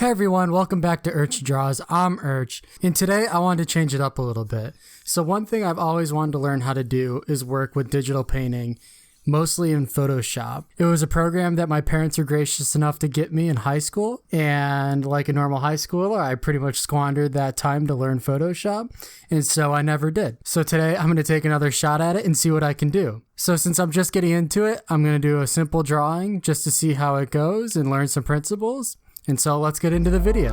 Hey everyone, welcome back to Urch Draws. I'm Urch, and today I wanted to change it up a little bit. So one thing I've always wanted to learn how to do is work with digital painting, mostly in Photoshop. It was a program that my parents were gracious enough to get me in high school, and like a normal high schooler, I pretty much squandered that time to learn Photoshop, and so I never did. So today I'm going to take another shot at it and see what I can do. So since I'm just getting into it, I'm going to do a simple drawing just to see how it goes and learn some principles. And so let's get into the video.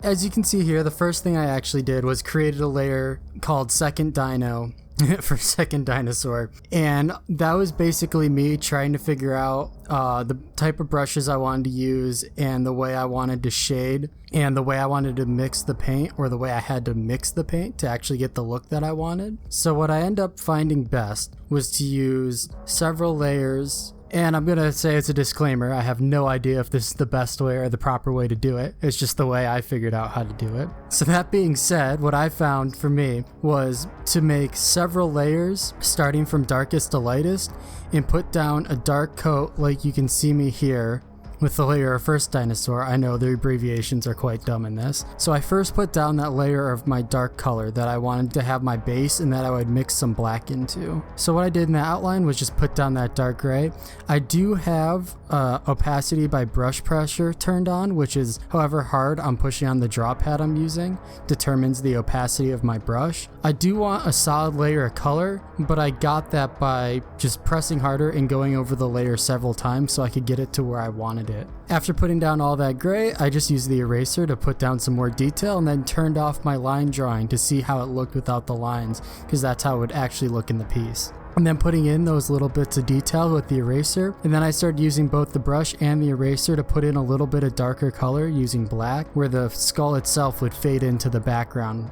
As you can see here, the first thing I actually did was created a layer called Second Dino for Second Dinosaur. And that was basically me trying to figure out the type of brushes I wanted to use and the way I wanted to shade and the way I wanted to mix the paint, or the way I had to mix the paint to actually get the look that I wanted. So what I ended up finding best was to use several layers. And I'm going to say it's a disclaimer, I have no idea if this is the best way or the proper way to do it. It's just the way I figured out how to do it. So that being said, what I found for me was to make several layers starting from darkest to lightest and put down a dark coat like you can see me here with the layer of First Dinosaur. I know the abbreviations are quite dumb in this. So I first put down that layer of my dark color that I wanted to have my base and that I would mix some black into. So what I did in the outline was just put down that dark gray. I do have opacity by brush pressure turned on, which is however hard I'm pushing on the draw pad I'm using determines the opacity of my brush. I do want a solid layer of color, but I got that by just pressing harder and going over the layer several times so I could get it to where I wanted it. After putting down all that gray, I just used the eraser to put down some more detail and then turned off my line drawing to see how it looked without the lines, because that's how it would actually look in the piece. And then putting in those little bits of detail with the eraser, and then I started using both the brush and the eraser to put in a little bit of darker color using black, where the skull itself would fade into the background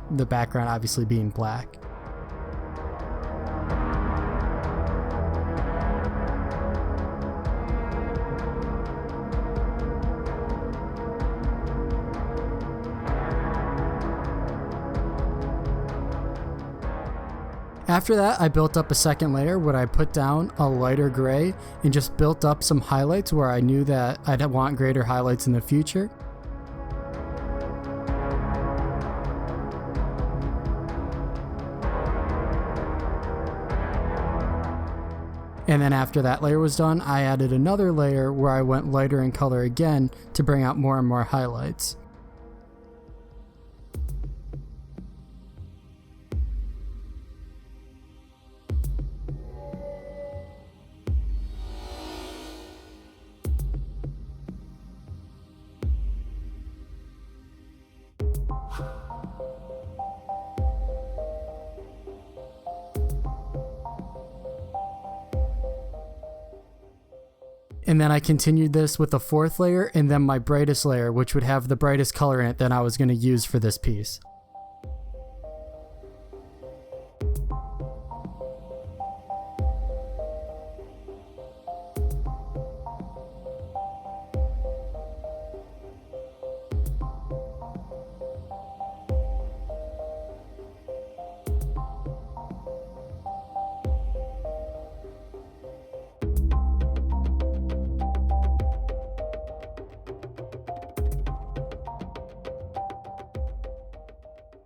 obviously being black. After that, I built up a second layer where I put down a lighter gray and just built up some highlights where I knew that I'd want greater highlights in the future. And then after that layer was done, I added another layer where I went lighter in color again to bring out more and more highlights. And then I continued this with a fourth layer and then my brightest layer, which would have the brightest color in it that I was going to use for this piece.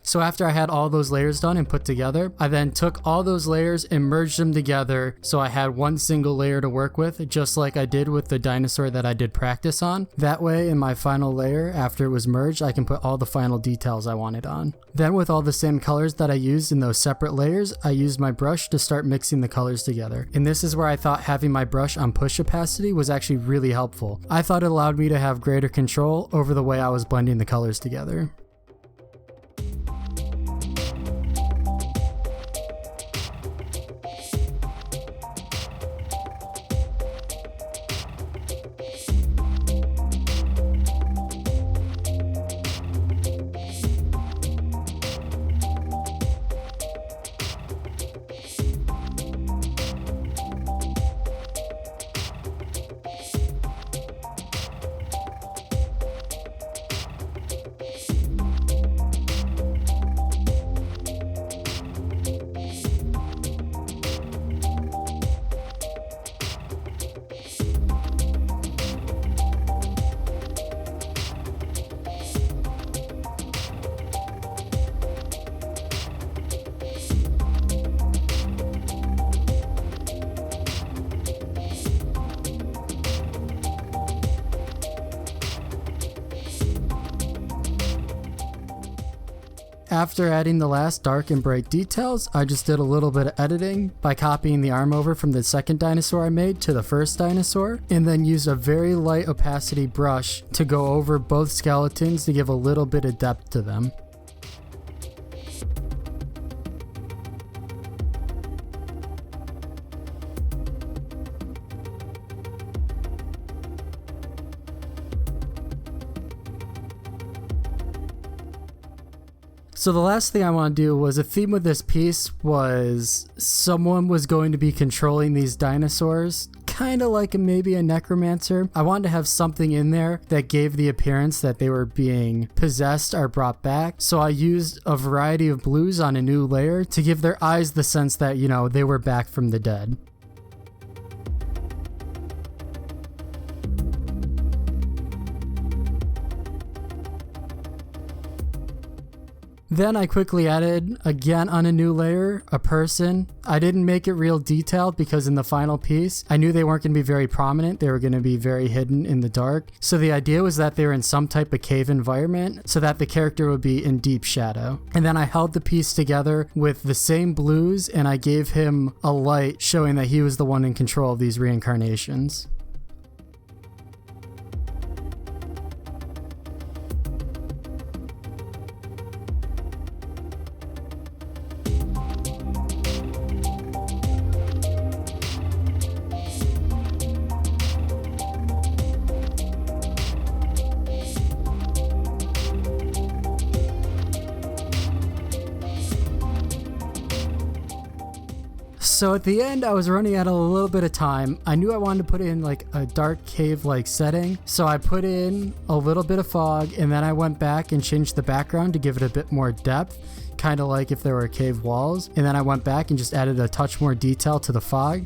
So after I had all those layers done and put together, I then took all those layers and merged them together so I had one single layer to work with, just like I did with the dinosaur that I did practice on. That way in my final layer, after it was merged, I can put all the final details I wanted on. Then with all the same colors that I used in those separate layers, I used my brush to start mixing the colors together. And this is where I thought having my brush on push opacity was actually really helpful. I thought it allowed me to have greater control over the way I was blending the colors together. After adding the last dark and bright details, I just did a little bit of editing by copying the arm over from the second dinosaur I made to the first dinosaur, and then used a very light opacity brush to go over both skeletons to give a little bit of depth to them. So the last thing I want to do was, a theme with this piece was someone was going to be controlling these dinosaurs, kind of like maybe a necromancer. I wanted to have something in there that gave the appearance that they were being possessed or brought back. So I used a variety of blues on a new layer to give their eyes the sense that, you know, they were back from the dead. Then I quickly added, again on a new layer, a person. I didn't make it real detailed because in the final piece, I knew they weren't going to be very prominent. They were going to be very hidden in the dark. So the idea was that they were in some type of cave environment so that the character would be in deep shadow. And then I held the piece together with the same blues, and I gave him a light showing that he was the one in control of these reincarnations. So at the end, I was running out of a little bit of time. I knew I wanted to put in like a dark cave-like setting. So I put in a little bit of fog, and then I went back and changed the background to give it a bit more depth, kind of like if there were cave walls. And then I went back and just added a touch more detail to the fog.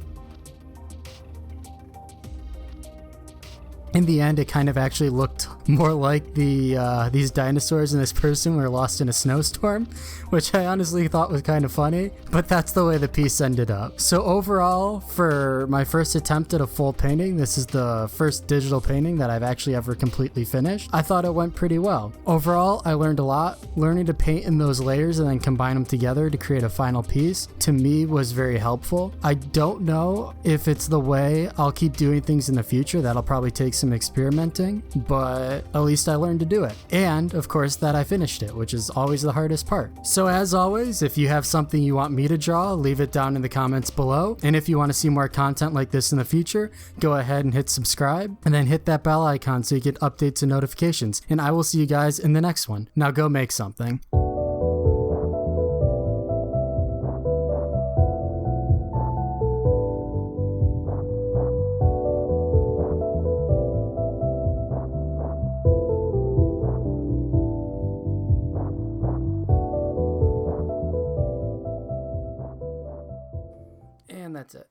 In the end, it kind of actually looked more like these dinosaurs and this person were lost in a snowstorm, which I honestly thought was kind of funny, but that's the way the piece ended up. So overall, for my first attempt at a full painting, this is the first digital painting that I've actually ever completely finished. I thought it went pretty well. Overall, I learned a lot. Learning to paint in those layers and then combine them together to create a final piece, to me, was very helpful. I don't know if it's the way I'll keep doing things in the future. That'll probably take some experimenting, but at least I learned to do it. And of course that I finished it, which is always the hardest part. So as always, if you have something you want me to draw, leave it down in the comments below. And if you want to see more content like this in the future, go ahead and hit subscribe and then hit that bell icon so you get updates and notifications. And I will see you guys in the next one. Now go make something.